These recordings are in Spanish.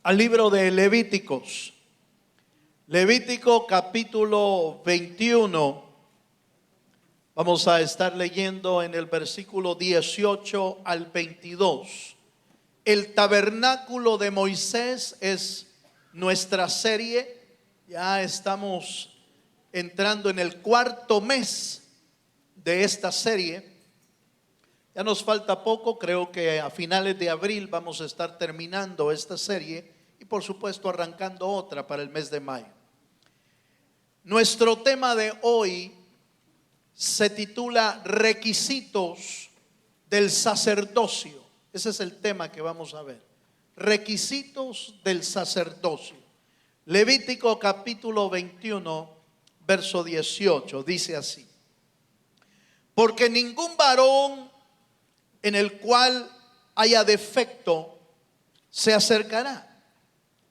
al libro de Levíticos. Levítico capítulo 21. Vamos a estar leyendo en el versículo 18 al 22. El tabernáculo de Moisés es nuestra serie. Ya estamos entrando en el cuarto mes de esta serie. Ya nos falta poco, creo que a finales de abril vamos a estar terminando esta serie y por supuesto arrancando otra para el mes de mayo. Nuestro tema de hoy se titula Requisitos del sacerdocio. Ese es el tema que vamos a ver. Requisitos del sacerdocio. Levítico capítulo 21, verso 18, dice así: porque ningún varón en el cual haya defecto se acercará,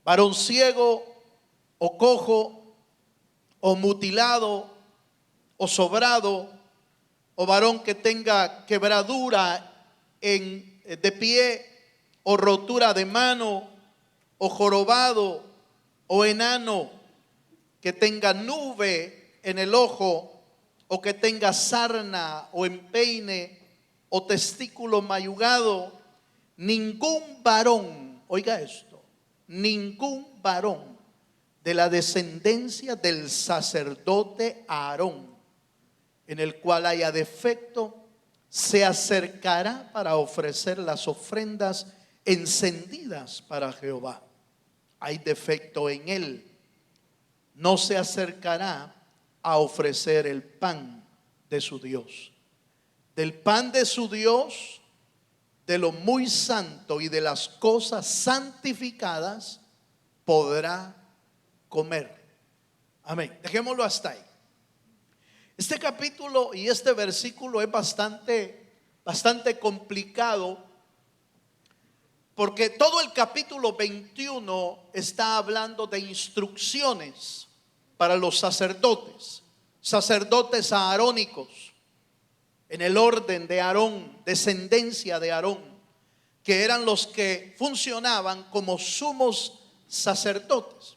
varón ciego o cojo o mutilado o sobrado o varón que tenga quebradura de pie o rotura de mano o jorobado o enano que tenga nube en el ojo o que tenga sarna o empeine o testículo mayugado, ningún varón, oiga esto, ningún varón de la descendencia del sacerdote Aarón, en el cual haya defecto, se acercará para ofrecer las ofrendas encendidas para Jehová. Hay defecto en él, no se acercará a ofrecer el pan de su Dios. Del pan de su Dios, de lo muy santo y de las cosas santificadas podrá comer. Amén. Dejémoslo hasta ahí. Este capítulo y este versículo es bastante complicado, porque todo el capítulo 21 está hablando de instrucciones para los sacerdotes aarónicos, en el orden de Aarón, descendencia de Aarón, que eran los que funcionaban como sumos sacerdotes.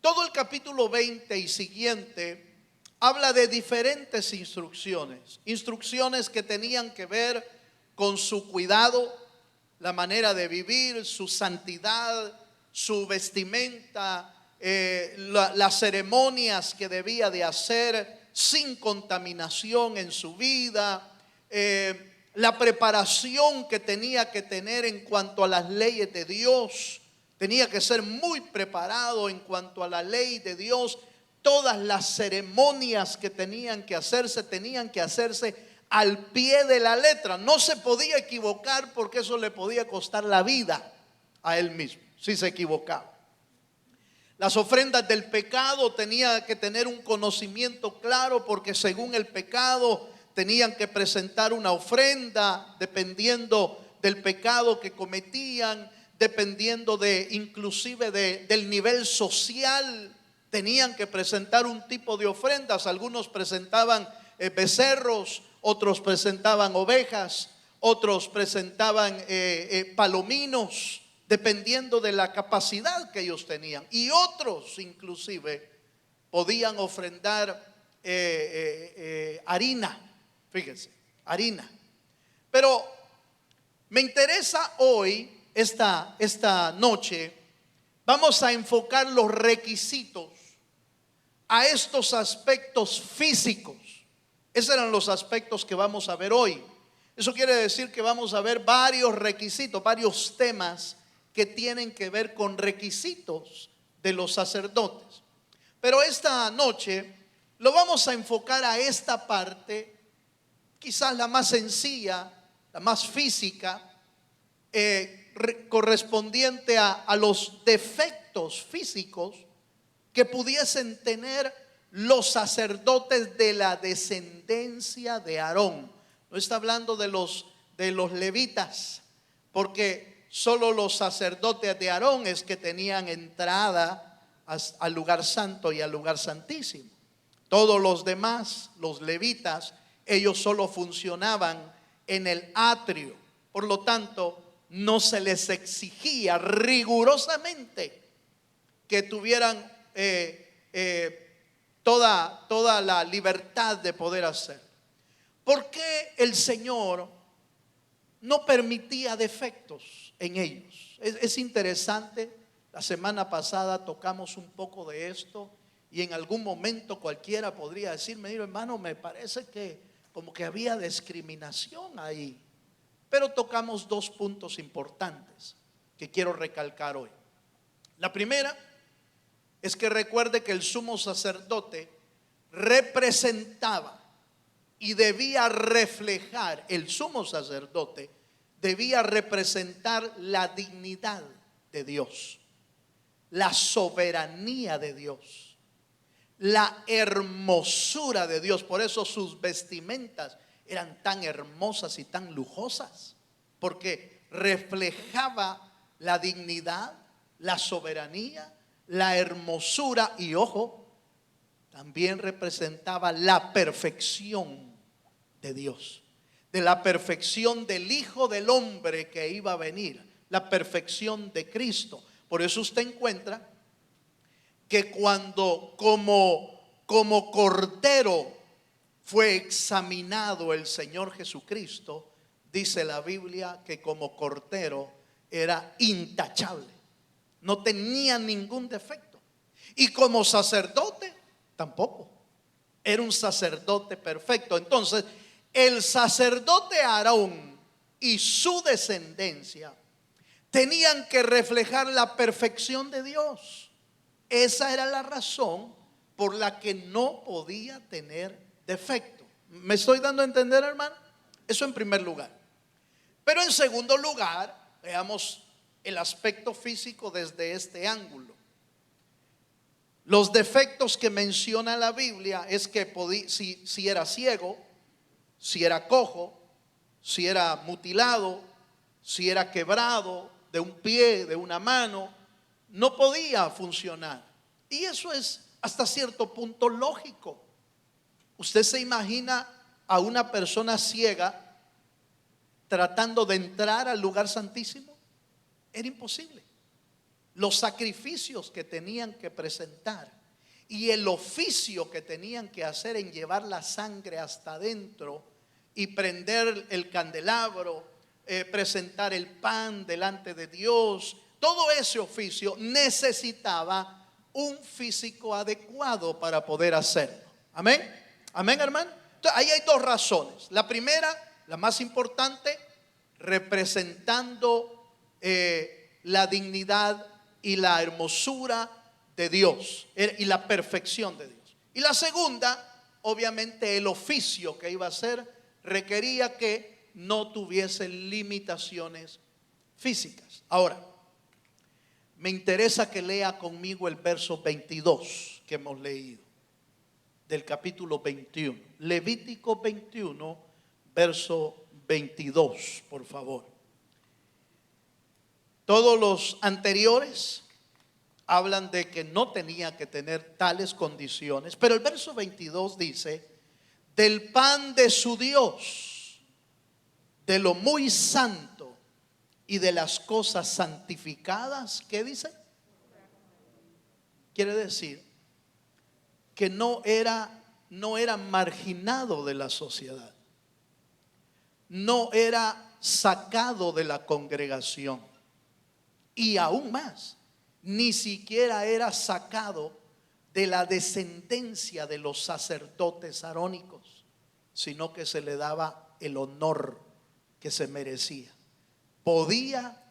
Todo el capítulo 20 y siguiente habla de diferentes instrucciones que tenían que ver con su cuidado, la manera de vivir, su santidad, su vestimenta, las ceremonias que debía de hacer sin contaminación en su vida, la preparación que tenía que tener en cuanto a las leyes de Dios. Tenía que ser muy preparado en cuanto a la ley de Dios. Todas las ceremonias que tenían que hacerse al pie de la letra. No se podía equivocar, porque eso le podía costar la vida a él mismo si se equivocaba. Las ofrendas del pecado tenía que tener un conocimiento claro, porque según el pecado tenían que presentar una ofrenda dependiendo del pecado que cometían, dependiendo inclusive del nivel social. Tenían que presentar un tipo de ofrendas. Algunos presentaban becerros, otros presentaban ovejas, otros presentaban palominos, dependiendo de la capacidad que ellos tenían. Y otros inclusive podían ofrendar harina, fíjense, harina. Pero me interesa hoy, esta noche, vamos a enfocar los requisitos a estos aspectos físicos. Esos eran los aspectos que vamos a ver hoy. Eso quiere decir que vamos a ver varios requisitos, varios temas que tienen que ver con requisitos de los sacerdotes. Pero esta noche lo vamos a enfocar a esta parte, quizás la más sencilla, la más física, correspondiente a los defectos físicos que pudiesen tener los sacerdotes de la descendencia de Aarón. No está hablando de los levitas, porque solo los sacerdotes de Aarón es que tenían entrada al lugar santo y al lugar santísimo. Todos los demás, los levitas, ellos solo funcionaban en el atrio. Por lo tanto, no se les exigía rigurosamente que tuvieran toda la libertad de poder hacer. ¿Por qué el Señor no permitía defectos en ellos? Es interesante. La semana pasada tocamos un poco de esto y en algún momento cualquiera podría decirme: mira, hermano, me parece que como que había discriminación ahí. Pero tocamos dos puntos importantes que quiero recalcar hoy. La primera es que recuerde que el sumo sacerdote representaba y debía reflejar, el sumo sacerdote debía representar la dignidad de Dios, la soberanía de Dios, la hermosura de Dios. Por eso sus vestimentas eran tan hermosas y tan lujosas, porque reflejaba la dignidad, la soberanía, la hermosura y, ojo, también representaba la perfección de Dios, de la perfección del Hijo del Hombre que iba a venir, la perfección de Cristo. Por eso usted encuentra que cuando como cordero fue examinado el Señor Jesucristo, dice la Biblia que como cordero era intachable, no tenía ningún defecto. Y como sacerdote tampoco, era un sacerdote perfecto. Entonces el sacerdote Aarón y su descendencia tenían que reflejar la perfección de Dios. Esa era la razón por la que no podía tener defecto. ¿Me estoy dando a entender, hermano? Eso en primer lugar. Pero en segundo lugar, veamos el aspecto físico desde este ángulo. Los defectos que menciona la Biblia es que si era ciego, si era cojo, si era mutilado, si era quebrado de un pie, de una mano, no podía funcionar. Y eso es hasta cierto punto lógico. Usted se imagina a una persona ciega tratando de entrar al lugar santísimo. Era imposible. Los sacrificios que tenían que presentar y el oficio que tenían que hacer en llevar la sangre hasta adentro y prender el candelabro, presentar el pan delante de Dios, todo ese oficio necesitaba un físico adecuado para poder hacerlo. Amén, amén, hermano. Entonces, ahí hay dos razones. La primera, la más importante, representando la dignidad y la hermosura de Dios y la perfección de Dios. Y la segunda, obviamente el oficio que iba a hacer requería que no tuviese limitaciones físicas. Ahora, me interesa que lea conmigo el verso 22 que hemos leído del capítulo 21. Levítico 21, verso 22, por favor. Todos los anteriores hablan de que no tenía que tener tales condiciones, pero el verso 22 dice: del pan de su Dios, de lo muy santo y de las cosas santificadas. ¿Qué dice? Quiere decir que no era marginado de la sociedad, no era sacado de la congregación, y aún más, ni siquiera era sacado de la descendencia de los sacerdotes arónicos, sino que se le daba el honor que se merecía. Podía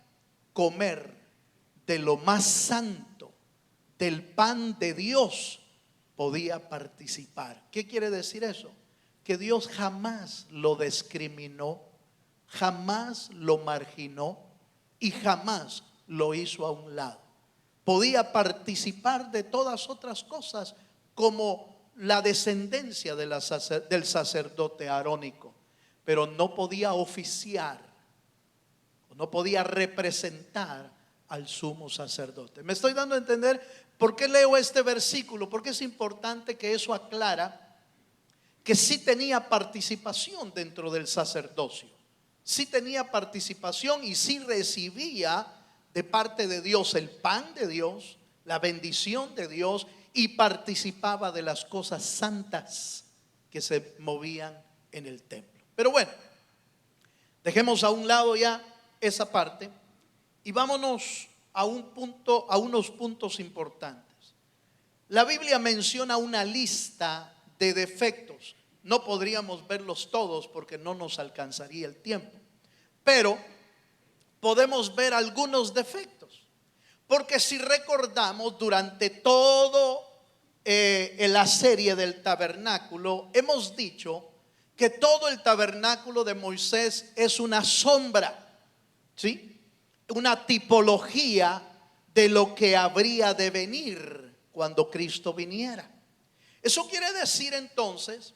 comer de lo más santo, del pan de Dios, podía participar. ¿Qué quiere decir eso? Que Dios jamás lo discriminó, jamás lo marginó y jamás lo hizo a un lado. Podía participar de todas otras cosas como la descendencia del sacerdote arónico, pero no podía oficiar, no podía representar al sumo sacerdote. ¿Me estoy dando a entender por qué leo este versículo? Porque es importante que eso aclara que sí tenía participación dentro del sacerdocio. sí tenía participación y sí recibía de parte de Dios el pan de Dios, la bendición de Dios, y participaba de las cosas santas que se movían en el templo. Pero bueno, dejemos a un lado ya esa parte y vámonos a unos puntos importantes. La Biblia menciona una lista de defectos. No podríamos verlos todos porque no nos alcanzaría el tiempo, pero podemos ver algunos defectos. Porque si recordamos, durante todo la serie del tabernáculo, hemos dicho que todo el tabernáculo de Moisés es una sombra, ¿sí? Una tipología de lo que habría de venir cuando Cristo viniera. Eso quiere decir entonces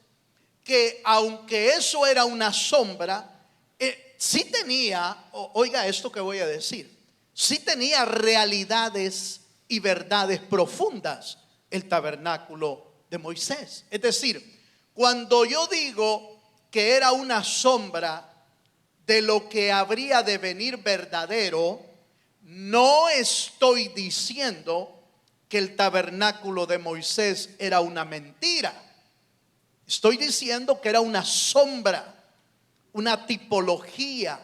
que aunque eso era una sombra, sí tenía, oiga esto que voy a decir, sí tenía realidades y verdades profundas el tabernáculo de Moisés. Es decir, cuando yo digo que era una sombra de lo que habría de venir verdadero, no estoy diciendo que el tabernáculo de Moisés era una mentira. Estoy diciendo que era una sombra, una tipología,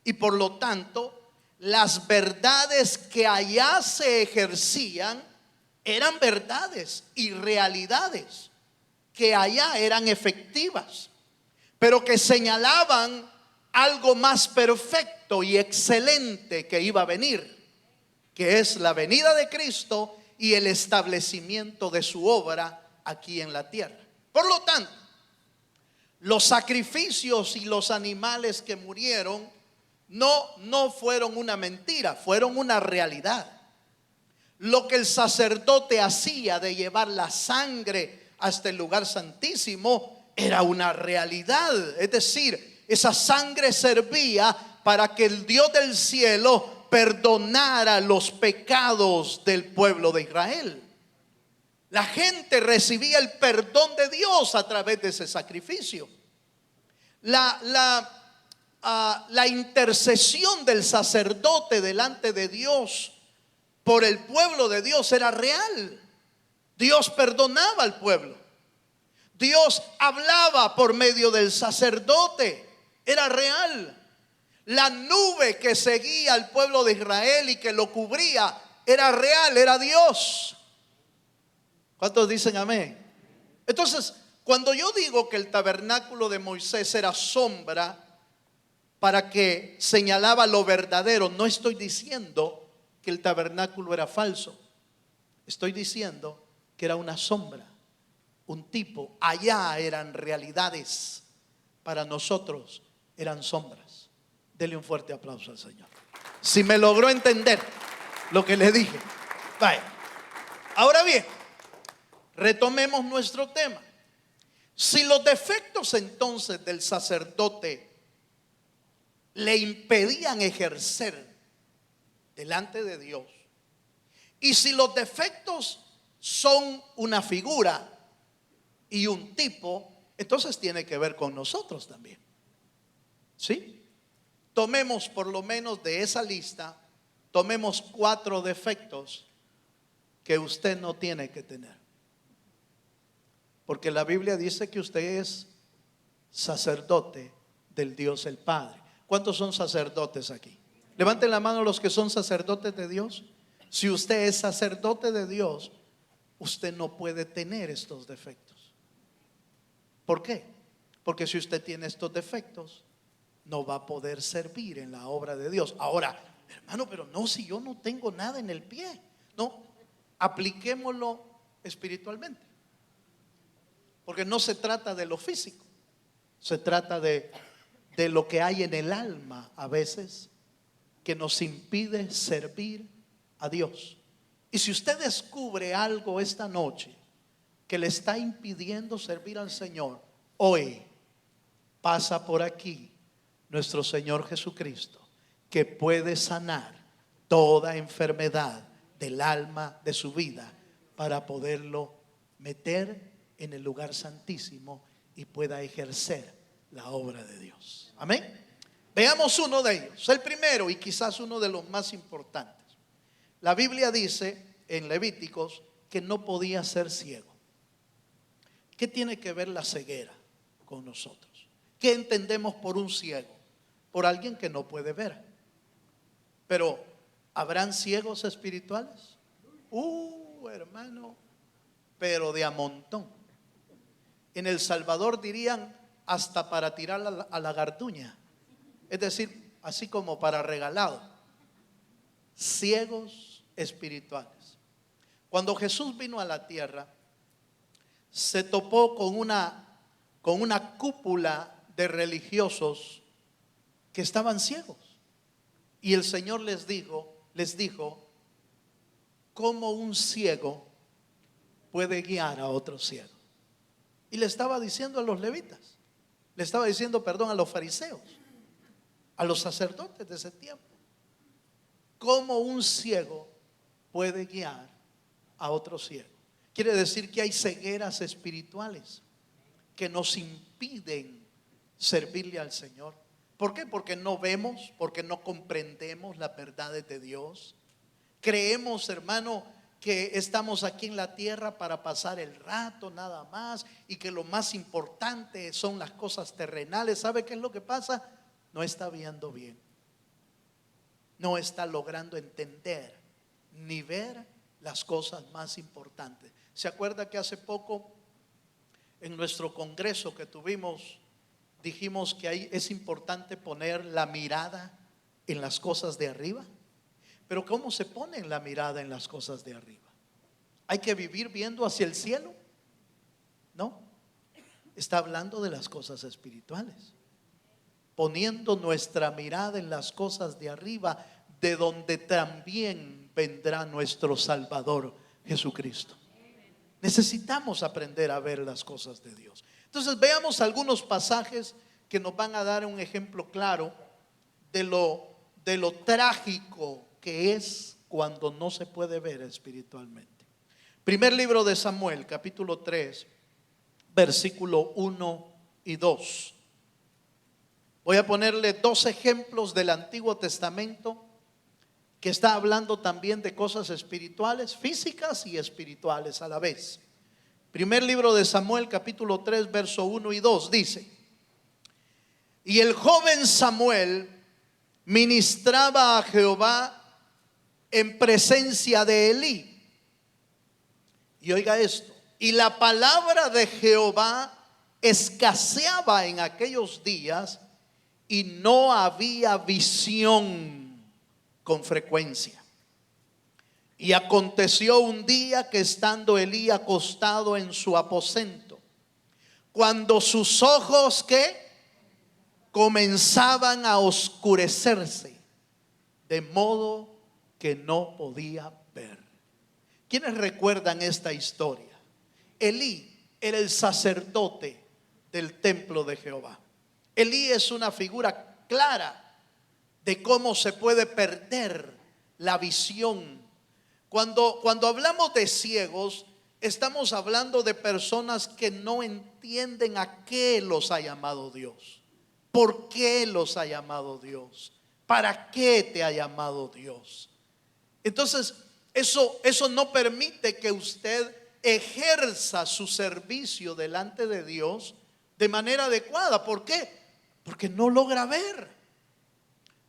y por lo tanto las verdades que allá se ejercían eran verdades y realidades que allá eran efectivas, pero que señalaban algo más perfecto y excelente que iba a venir, que es la venida de Cristo y el establecimiento de su obra aquí en la tierra. Por lo tanto, los sacrificios y los animales que murieron no fueron una mentira, fueron una realidad. Lo que el sacerdote hacía de llevar la sangre hasta el lugar santísimo era una realidad. Es decir, esa sangre servía para que el Dios del cielo perdonara los pecados del pueblo de Israel. La gente recibía el perdón de Dios a través de ese sacrificio. La intercesión del sacerdote delante de Dios por el pueblo de Dios era real. Dios perdonaba al pueblo. Dios hablaba por medio del sacerdote. Era real. La nube que seguía al pueblo de Israel y que lo cubría era real, era Dios. ¿Cuántos dicen amén? Entonces, cuando yo digo que el tabernáculo de Moisés era sombra para que señalaba lo verdadero, no estoy diciendo que el tabernáculo era falso. Estoy diciendo que era una sombra, un tipo. Allá eran realidades, para nosotros eran sombras. Dele un fuerte aplauso al Señor si me logró entender lo que le dije. Vaya. Ahora bien, retomemos nuestro tema. Si los defectos entonces del sacerdote le impedían ejercer delante de Dios, y si los defectos son una figura y un tipo, entonces tiene que ver con nosotros también. ¿Sí? Tomemos por lo menos de esa lista, tomemos 4 defectos que usted no tiene que tener. Porque la Biblia dice que usted es sacerdote del Dios el Padre. ¿Cuántos son sacerdotes aquí? Levanten la mano los que son sacerdotes de Dios. Si usted es sacerdote de Dios, usted no puede tener estos defectos. ¿Por qué? Porque si usted tiene estos defectos, no va a poder servir en la obra de Dios. Ahora, hermano, pero no, si yo no tengo nada en el pie. No, apliquémoslo espiritualmente. Porque no se trata de lo físico, se trata de lo que hay en el alma a veces que nos impide servir a Dios. Y si usted descubre algo esta noche que le está impidiendo servir al Señor, hoy pasa por aquí nuestro Señor Jesucristo, que puede sanar toda enfermedad del alma de su vida para poderlo meter en el lugar santísimo y pueda ejercer la obra de Dios. Amén. Veamos uno de ellos, el primero y quizás uno de los más importantes. La Biblia dice en Levíticos que no podía ser ciego. ¿Qué tiene que ver la ceguera con nosotros? ¿Qué entendemos por un ciego? Por alguien que no puede ver. Pero ¿habrán ciegos espirituales? Hermano, pero de a montón. En El Salvador dirían hasta para tirar a la garduña. Es decir, así como para regalado. Ciegos espirituales. Cuando Jesús vino a la tierra, se topó con una cúpula de religiosos que estaban ciegos. Y el Señor les dijo, ¿cómo un ciego puede guiar a otro ciego? Y le estaba diciendo a los levitas, le estaba diciendo, perdón, a los fariseos, a los sacerdotes de ese tiempo, ¿cómo un ciego puede guiar a otro ciego? Quiere decir que hay cegueras espirituales que nos impiden servirle al Señor. ¿Por qué? Porque no vemos, porque no comprendemos las verdades de Dios. Creemos, hermano, que estamos aquí en la tierra para pasar el rato nada más y que lo más importante son las cosas terrenales. ¿Sabe qué es lo que pasa? No está viendo bien. No está logrando entender ni ver las cosas más importantes. ¿Se acuerda que hace poco en nuestro congreso que tuvimos dijimos que ahí es importante poner la mirada en las cosas de arriba? Pero ¿cómo se pone la mirada en las cosas de arriba? ¿Hay que vivir viendo hacia el cielo? No, está hablando de las cosas espirituales, poniendo nuestra mirada en las cosas de arriba, de donde también vendrá nuestro Salvador Jesucristo. Necesitamos aprender a ver las cosas de Dios. Entonces veamos algunos pasajes que nos van a dar un ejemplo claro de lo trágico que es cuando no se puede ver espiritualmente. Primer libro de Samuel, capítulo 3, versículo 1 y 2. Voy a ponerle dos ejemplos del Antiguo Testamento que está hablando también de cosas espirituales, físicas y espirituales a la vez. Primer libro de Samuel, capítulo 3, verso 1 y 2 dice: y el joven Samuel ministraba a Jehová en presencia de Elí. Y oiga esto, y la palabra de Jehová escaseaba en aquellos días y no había visión con frecuencia. Y aconteció un día que estando Elí acostado en su aposento, cuando sus ojos que comenzaban a oscurecerse, de modo que no podía ver. ¿Quiénes recuerdan esta historia? Elí era el sacerdote del templo de Jehová. Elí es una figura clara de cómo se puede perder la visión. Cuando hablamos de ciegos, estamos hablando de personas que no entienden a qué los ha llamado Dios. ¿Por qué los ha llamado Dios? ¿Para qué te ha llamado Dios? Entonces, eso no permite que usted ejerza su servicio delante de Dios de manera adecuada. ¿Por qué? Porque no logra ver,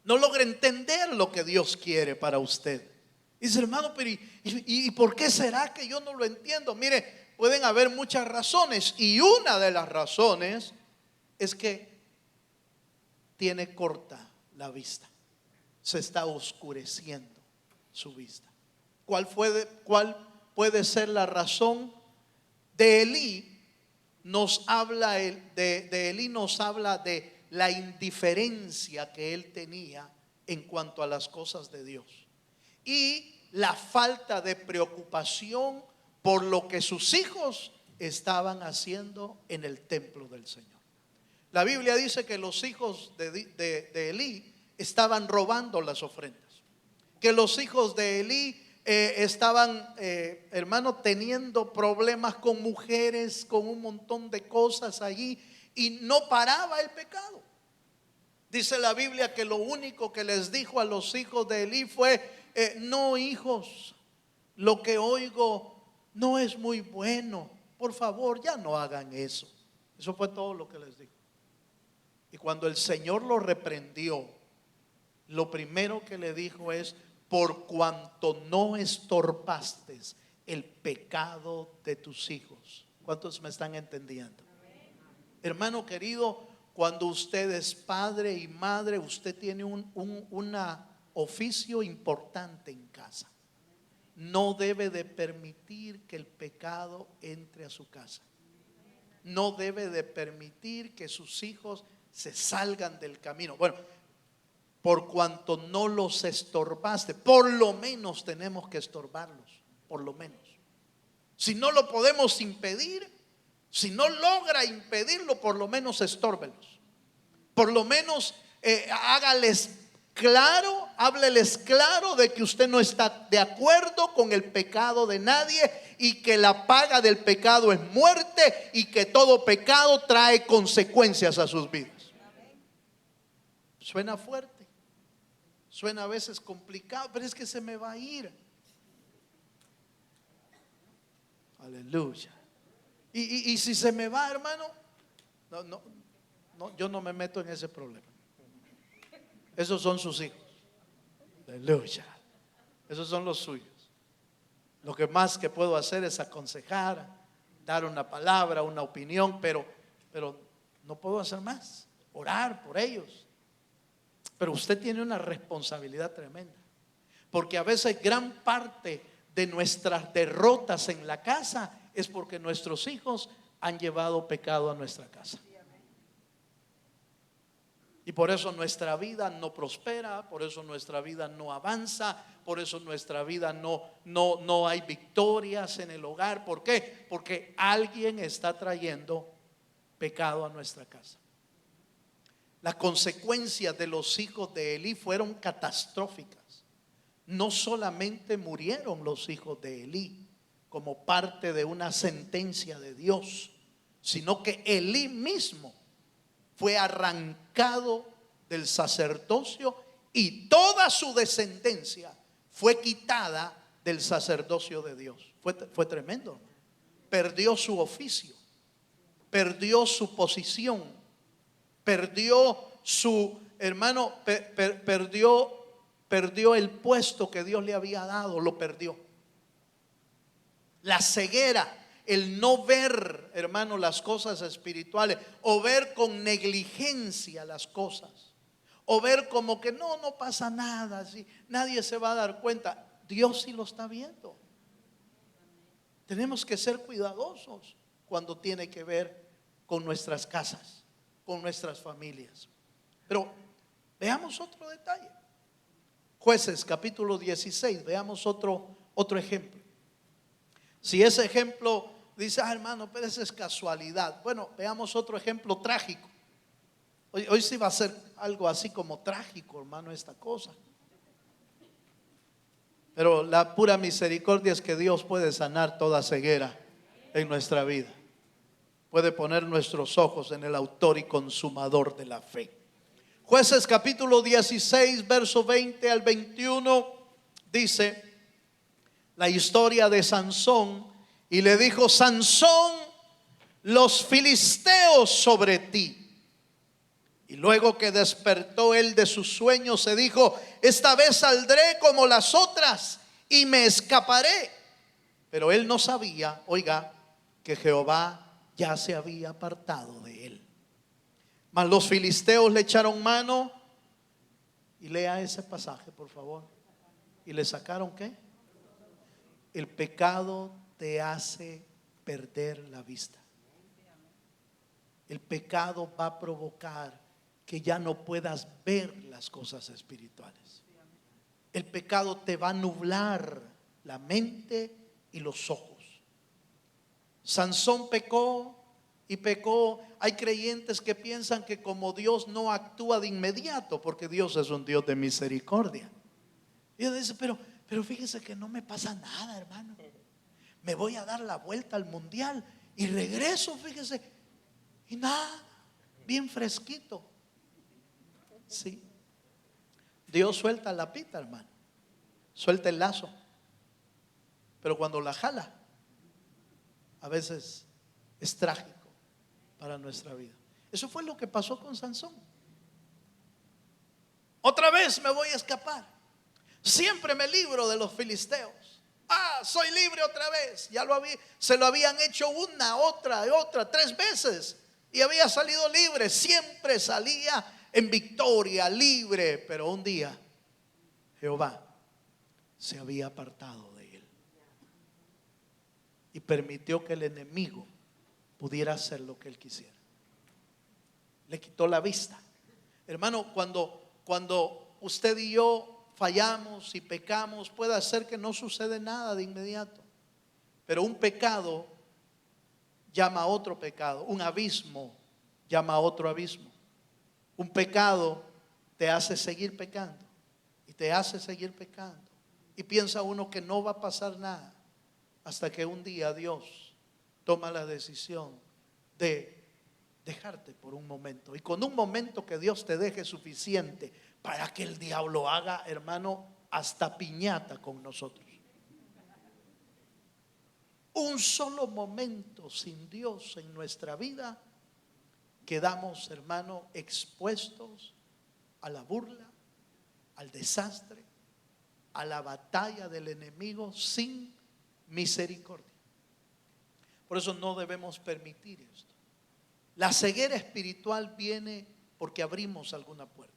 no logra entender lo que Dios quiere para usted. Dice, hermano, pero ¿y por qué será que yo no lo entiendo? Mire, pueden haber muchas razones, y una de las razones es que tiene corta la vista, se está oscureciendo su vista. ¿Cuál puede ser la razón? De Elí nos habla de Elí nos habla de la indiferencia que él tenía en cuanto a las cosas de Dios y la falta de preocupación por lo que sus hijos estaban haciendo en el templo del Señor. La Biblia dice que los hijos de Elí estaban robando las ofrendas, que los hijos de Elí estaban, hermano, teniendo problemas con mujeres, con un montón de cosas allí, y no paraba el pecado. Dice la Biblia que lo único que les dijo a los hijos de Elí fue: no, hijos, lo que oigo no es muy bueno, por favor ya no hagan eso. Eso fue todo lo que les dijo. Y cuando el Señor lo reprendió, lo primero que le dijo es: por cuanto no estorbaste el pecado de tus hijos. ¿Cuántos me están entendiendo? Hermano querido, cuando usted es padre y madre, usted tiene un oficio importante en casa. No debe de permitir que el pecado entre a su casa. No debe de permitir que sus hijos se salgan del camino. Bueno, por cuanto no los estorbaste, por lo menos tenemos que estorbarlos, por lo menos. Si no lo podemos impedir, si no logra impedirlo, por lo menos estórbelos. Por lo menos hágales claro, hábleles claro de que usted no está de acuerdo con el pecado de nadie y que la paga del pecado es muerte y que todo pecado trae consecuencias a sus vidas. Suena fuerte, suena a veces complicado, pero es que se me va a ir. Aleluya. Y si se me va, hermano, no, yo no me meto en ese problema. Esos son sus hijos. Aleluya. Esos son los suyos. Lo que más que puedo hacer es aconsejar, dar una palabra, una opinión, pero no puedo hacer más. Orar por ellos. Pero usted tiene una responsabilidad tremenda, porque a veces gran parte de nuestras derrotas en la casa es porque nuestros hijos han llevado pecado a nuestra casa. Y por eso nuestra vida no prospera, por eso nuestra vida no avanza, por eso nuestra vida no hay victorias en el hogar. ¿Por qué? Porque alguien está trayendo pecado a nuestra casa. Las consecuencias de los hijos de Elí fueron catastróficas. No solamente murieron los hijos de Elí como parte de una sentencia de Dios, sino que Elí mismo fue arrancado del sacerdocio y toda su descendencia fue quitada del sacerdocio de Dios. Fue tremendo. Perdió su oficio, perdió su posición, perdió su hermano, perdió el puesto que Dios le había dado, lo perdió. La ceguera, el no ver, hermano, las cosas espirituales, o ver con negligencia las cosas, o ver como que no pasa nada, ¿sí? Nadie se va a dar cuenta. Dios sí lo está viendo. Tenemos que ser cuidadosos cuando tiene que ver con nuestras casas, con nuestras familias. Pero veamos otro detalle. Jueces capítulo 16, veamos otro ejemplo. Si ese ejemplo dice: hermano, pero esa es casualidad. Bueno, veamos otro ejemplo trágico. Hoy sí va a ser algo así como trágico, hermano, esta cosa. Pero la pura misericordia es que Dios puede sanar toda ceguera en nuestra vida. Puede poner nuestros ojos en el autor y consumador de la fe. Jueces capítulo 16, verso 20 al 21 dice la historia de Sansón. Y le dijo: Sansón, los filisteos sobre ti. Y luego que despertó él de su sueño, se dijo: esta vez saldré como las otras y me escaparé. Pero él no sabía, oiga, que Jehová ya se había apartado de él. Mas los filisteos le echaron mano. Y lea ese pasaje, por favor. ¿Y le sacaron qué? El pecado te hace perder la vista. El pecado va a provocar que ya no puedas ver las cosas espirituales. El pecado te va a nublar la mente y los ojos. Sansón pecó y pecó. Hay creyentes que piensan que como Dios no actúa de inmediato, porque Dios es un Dios de misericordia. Y Dios dice: pero fíjese que no me pasa nada, hermano. Me voy a dar la vuelta al mundial y regreso, fíjese, y nada, bien fresquito. Sí. Dios suelta la pita, hermano. Suelta el lazo. Pero cuando la jala, a veces es trágico para nuestra vida. Eso fue lo que pasó con Sansón. Otra vez me voy a escapar. Siempre me libro de los filisteos. Soy libre otra vez. Se lo habían hecho una, otra, 3 veces. Y había salido libre. Siempre salía en victoria, libre. Pero un día Jehová se había apartado de él y permitió que el enemigo pudiera hacer lo que él quisiera. Le quitó la vista. Hermano, cuando usted y yo fallamos y pecamos, puede ser que no sucede nada de inmediato, pero un pecado llama a otro pecado, un abismo llama a otro abismo. Un pecado te hace seguir pecando y te hace seguir pecando, y piensa uno que no va a pasar nada hasta que un día Dios toma la decisión de dejarte por un momento, y con un momento que Dios te deje suficiente para que el diablo haga, hermano, hasta piñata con nosotros. Un solo momento sin Dios en nuestra vida, quedamos, hermano, expuestos a la burla, al desastre, a la batalla del enemigo sin misericordia. Por eso no debemos permitir esto. La ceguera espiritual viene porque abrimos alguna puerta.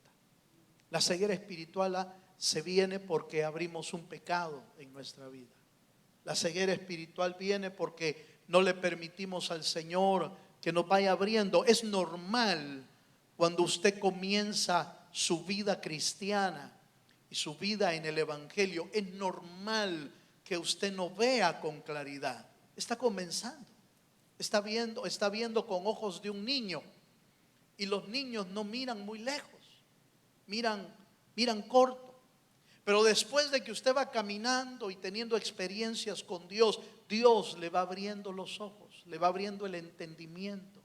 La ceguera espiritual se viene porque abrimos un pecado en nuestra vida. La ceguera espiritual viene porque no le permitimos al Señor que nos vaya abriendo. Es normal cuando usted comienza su vida cristiana y su vida en el Evangelio, es normal que usted no vea con claridad. Está comenzando. Está viendo con ojos de un niño, y los niños no miran muy lejos, miran corto. Pero después de que usted va caminando y teniendo experiencias con Dios, Dios le va abriendo los ojos, le va abriendo el entendimiento,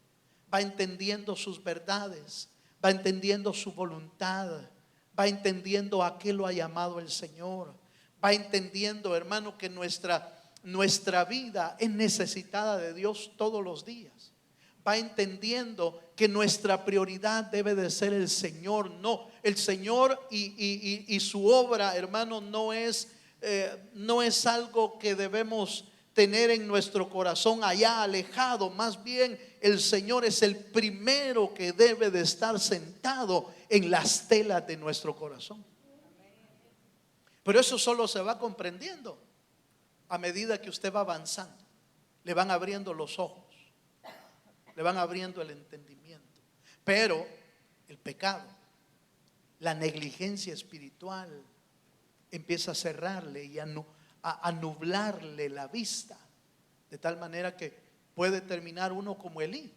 va entendiendo sus verdades, va entendiendo su voluntad, va entendiendo a qué lo ha llamado el Señor, va entendiendo, hermano, que nuestra vida es necesitada de Dios todos los días. Va entendiendo que nuestra prioridad debe de ser el Señor. No, el Señor y su obra, hermano, no es algo que debemos tener en nuestro corazón allá alejado. Más bien, el Señor es el primero que debe de estar sentado en las telas de nuestro corazón. Pero eso solo se va comprendiendo a medida que usted va avanzando. Le van abriendo los ojos, le van abriendo el entendimiento. Pero el pecado, la negligencia espiritual, empieza a cerrarle y a nublarle la vista, de tal manera que puede terminar uno como Elí.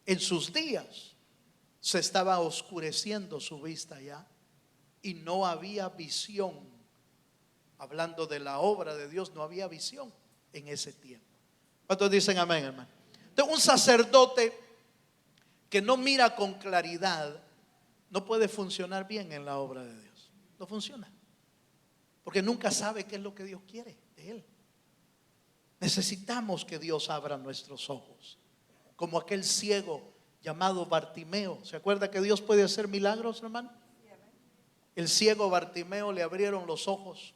En sus días se estaba oscureciendo su vista ya, y no había visión. Hablando de la obra de Dios, no había visión en ese tiempo. ¿Cuántos dicen amén, hermano? Entonces, un sacerdote que no mira con claridad no puede funcionar bien en la obra de Dios. No funciona, porque nunca sabe qué es lo que Dios quiere de él. Necesitamos que Dios abra nuestros ojos, como aquel ciego llamado Bartimeo. ¿Se acuerda que Dios puede hacer milagros, hermano? El ciego Bartimeo le abrieron los ojos.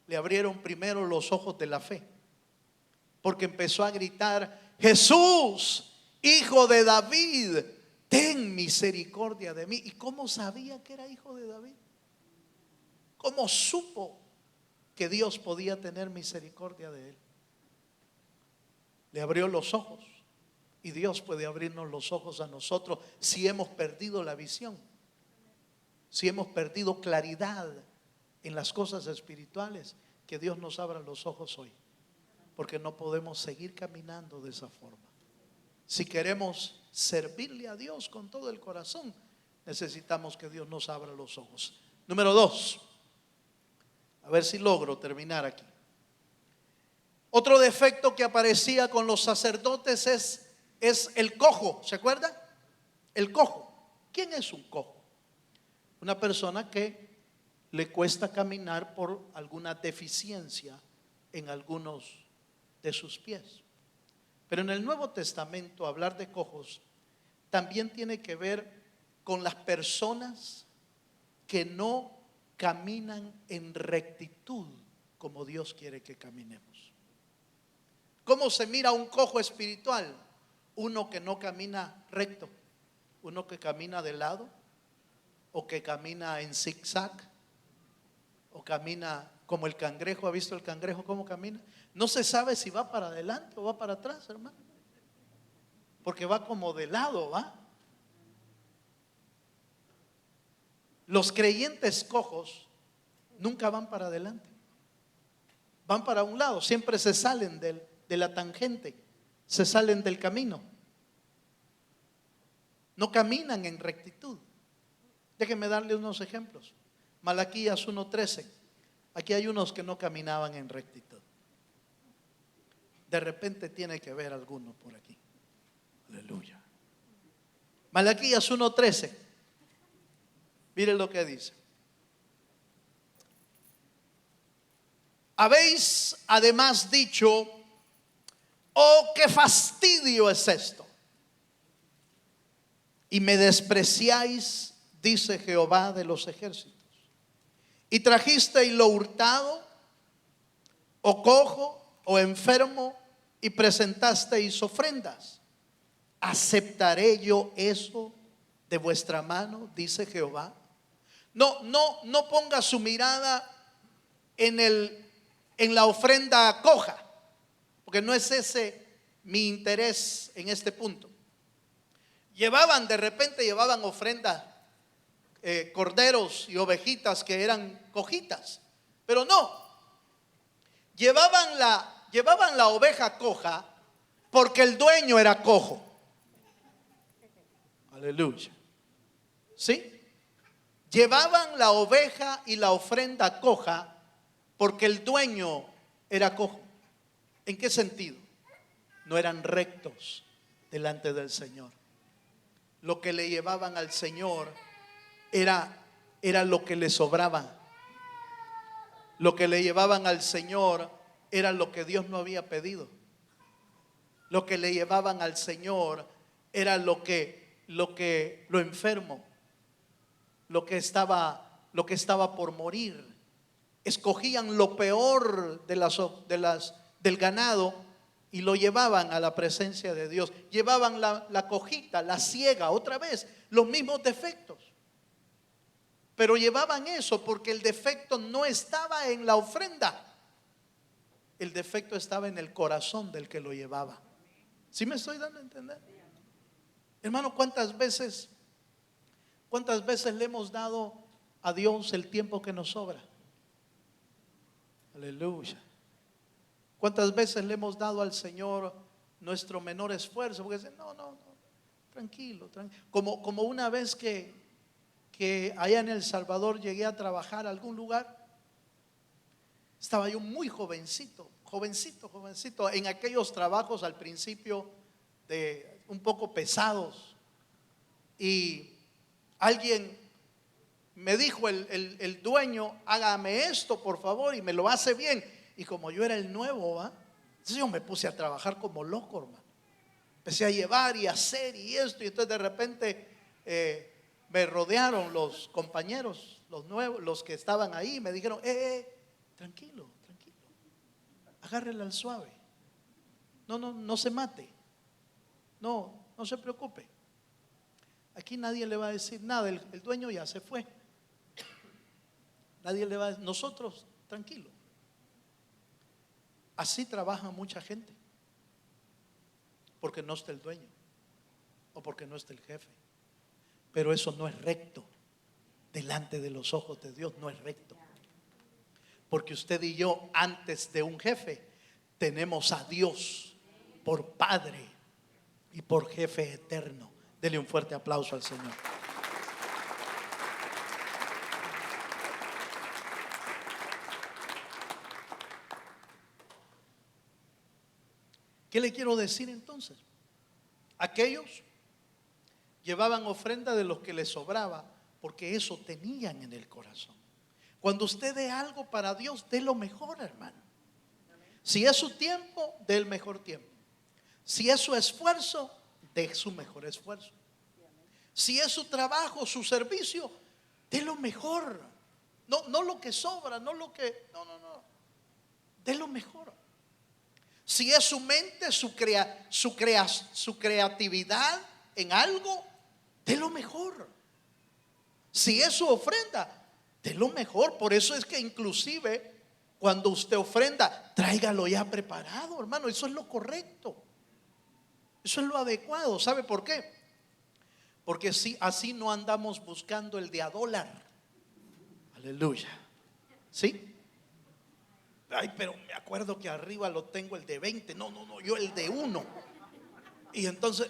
Le abrieron primero los ojos de la fe, porque empezó a gritar: Jesús, hijo de David, ten misericordia de mí. ¿Y cómo sabía que era hijo de David? ¿Cómo supo que Dios podía tener misericordia de él? Le abrió los ojos, y Dios puede abrirnos los ojos a nosotros si hemos perdido la visión, si hemos perdido claridad en las cosas espirituales. Que Dios nos abra los ojos hoy, porque no podemos seguir caminando de esa forma. Si queremos servirle a Dios con todo el corazón, necesitamos que Dios nos abra los ojos. Número 2, a ver si logro terminar aquí. Otro defecto que aparecía con los sacerdotes es el cojo. ¿Se acuerda? El cojo. ¿Quién es un cojo? Una persona que le cuesta caminar por alguna deficiencia en algunos de sus pies. Pero en el Nuevo Testamento hablar de cojos también tiene que ver con las personas que no caminan en rectitud como Dios quiere que caminemos. ¿Cómo se mira un cojo espiritual? Uno que no camina recto, uno que camina de lado, o que camina en zigzag, o camina como el cangrejo. ¿Ha visto el cangrejo cómo camina? No se sabe si va para adelante o va para atrás, hermano, porque va como de lado, va. Los creyentes cojos nunca van para adelante, van para un lado, siempre se salen de la tangente, se salen del camino, no caminan en rectitud. Déjenme darle unos ejemplos. Malaquías 1:13. Aquí hay unos que no caminaban en rectitud. De repente tiene que ver alguno por aquí. Aleluya. Malaquías 1:13. Miren lo que dice. Habéis además dicho: oh, qué fastidio es esto, y me despreciáis, dice Jehová de los ejércitos, y trajisteis lo hurtado, o cojo, o enfermo, y presentasteis ofrendas. ¿Aceptaré yo eso de vuestra mano? Dice Jehová. No ponga su mirada en la ofrenda coja, porque no es ese mi interés en este punto. De repente llevaban ofrendas, corderos y ovejitas que eran cojitas, pero no, llevaban la oveja coja porque el dueño era cojo. Aleluya. ¿Sí? Llevaban la oveja y la ofrenda coja porque el dueño era cojo. ¿En qué sentido? No eran rectos delante del Señor. Lo que le llevaban al Señor era lo que le sobraba. Lo que le llevaban al Señor era lo que Dios no había pedido. Lo que le llevaban al Señor era lo enfermo, lo que estaba por morir. Escogían lo peor del ganado y lo llevaban a la presencia de Dios. Llevaban la cojita, la ciega, otra vez, los mismos defectos. Pero llevaban eso porque el defecto no estaba en la ofrenda. El defecto estaba en el corazón del que lo llevaba. ¿Sí me estoy dando a entender? Hermano, ¿cuántas veces le hemos dado a Dios el tiempo que nos sobra? Aleluya. ¿Cuántas veces le hemos dado al Señor nuestro menor esfuerzo? Porque dice, no, tranquilo. Como una vez que allá en El Salvador llegué a trabajar a algún lugar. Estaba yo muy jovencito, en aquellos trabajos al principio un poco pesados. Y alguien me dijo, el dueño: hágame esto por favor, y me lo hace bien. Y como yo era el nuevo, entonces yo me puse a trabajar como loco, hermano. Empecé a llevar y hacer y esto, y entonces de repente me rodearon los compañeros, los nuevos, los que estaban ahí, y me dijeron: tranquilo, agárrela al suave, no se mate, no se preocupe, aquí nadie le va a decir nada, el dueño ya se fue, nadie le va a decir, nosotros, tranquilo. Así trabaja mucha gente, porque no está el dueño o porque no está el jefe. Pero eso no es recto delante de los ojos de Dios, no es recto. Porque usted y yo, antes de un jefe, tenemos a Dios por Padre y por Jefe eterno. Dele un fuerte aplauso al Señor. ¿Qué le quiero decir entonces? Aquellos llevaban ofrenda de los que les sobraba porque eso tenían en el corazón. Cuando usted dé algo para Dios, dé lo mejor, hermano. Si es su tiempo, dé el mejor tiempo. Si es su esfuerzo, dé su mejor esfuerzo. Si es su trabajo, su servicio, dé lo mejor. No lo que sobra, no. Dé lo mejor. Si es su mente, su creatividad en algo, dé lo mejor. Si es su ofrenda, dé lo mejor. Por eso es que inclusive cuando usted ofrenda, tráigalo ya preparado, hermano. Eso es lo correcto. Eso es lo adecuado. ¿Sabe por qué? Porque así no andamos buscando el de a dólar. Aleluya. ¿Sí? Ay, pero me acuerdo que arriba lo tengo el de 20. No, yo el de 1. Y entonces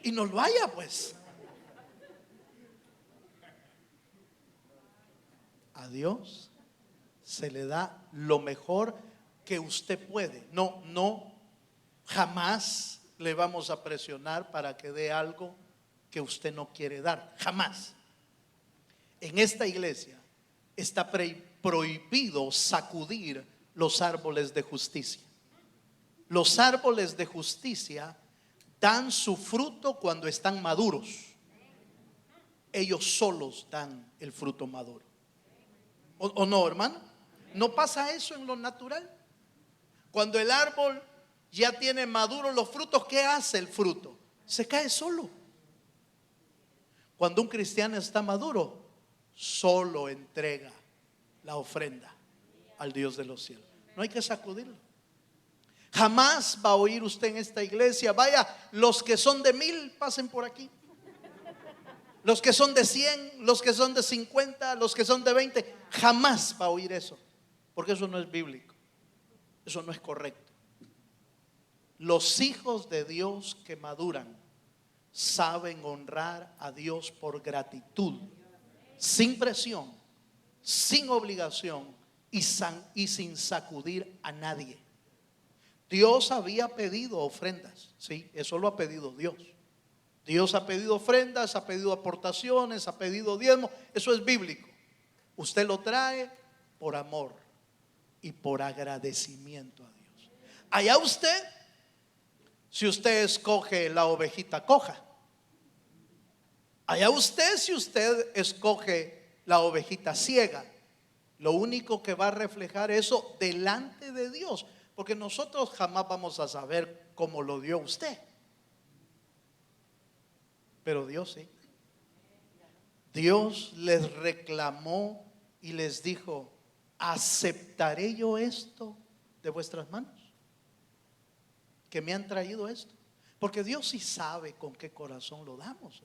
y nos vaya pues. A Dios se le da lo mejor que usted puede. No, jamás le vamos a presionar para que dé algo que usted no quiere dar. Jamás. En esta iglesia está prohibido sacudir los árboles de justicia. Los árboles de justicia dan su fruto cuando están maduros. Ellos solos dan el fruto maduro. ¿O no, hermano? ¿No pasa eso en lo natural? Cuando el árbol ya tiene maduros los frutos, ¿qué hace el fruto? Se cae solo. Cuando un cristiano está maduro, solo entrega la ofrenda al Dios de los cielos. No hay que sacudirlo. Jamás va a oír usted en esta iglesia: vaya, los que son de 1000 pasen por aquí, los que son de 100, los que son de 50, los que son de 20. Jamás va a oír eso, porque eso no es bíblico. Eso no es correcto. Los hijos de Dios que maduran saben honrar a Dios por gratitud, sin presión, sin obligación y sin sacudir a nadie. Dios había pedido ofrendas, sí, eso lo ha pedido Dios. Dios ha pedido ofrendas, ha pedido aportaciones, ha pedido diezmo. Eso es bíblico. Usted lo trae por amor y por agradecimiento a Dios. Allá usted, si usted escoge la ovejita coja. Allá usted, si usted escoge la ovejita ciega. Lo único que va a reflejar eso delante de Dios, porque nosotros jamás vamos a saber cómo lo dio usted, pero Dios sí. Dios les reclamó y les dijo: ¿aceptaré yo esto de vuestras manos? Que me han traído esto. Porque Dios sí sabe con qué corazón lo damos.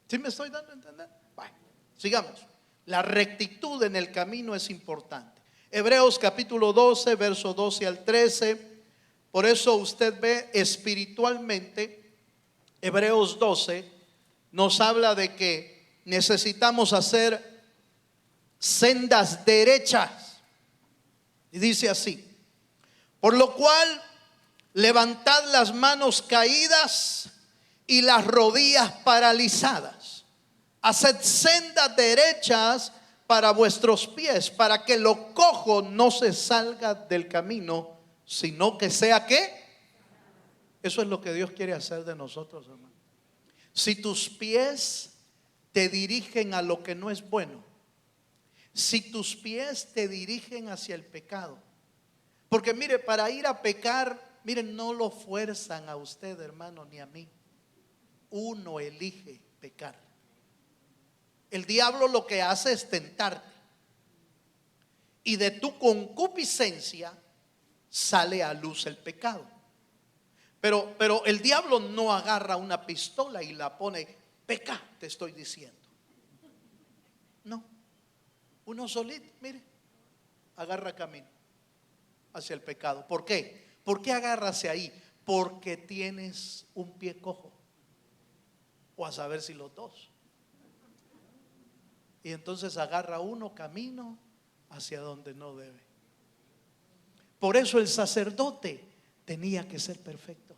¿Sí me estoy dando a entender? Bueno, sigamos. La rectitud en el camino es importante. Hebreos capítulo 12, verso 12 al 13. Por eso usted ve espiritualmente, Hebreos 12 nos habla de que necesitamos hacer sendas derechas. Y dice así: por lo cual, levantad las manos caídas y las rodillas paralizadas. Haced sendas derechas para vuestros pies, para que lo cojo no se salga del camino, sino que sea ¿qué? Eso es lo que Dios quiere hacer de nosotros, hermano. Si tus pies te dirigen a lo que no es bueno, si tus pies te dirigen hacia el pecado, porque mire, para ir a pecar, miren, no lo fuerzan a usted, hermano, ni a mí. Uno elige pecar. El diablo lo que hace es tentarte, y de tu concupiscencia sale a luz el pecado. Pero el diablo no agarra una pistola y la pone: peca, te estoy diciendo. No, uno solito, mire, agarra camino hacia el pecado. ¿Por qué? ¿Por qué agarrase ahí? Porque tienes un pie cojo, o a saber si los dos. Y entonces agarra uno camino hacia donde no debe. Por eso el sacerdote tenía que ser perfecto,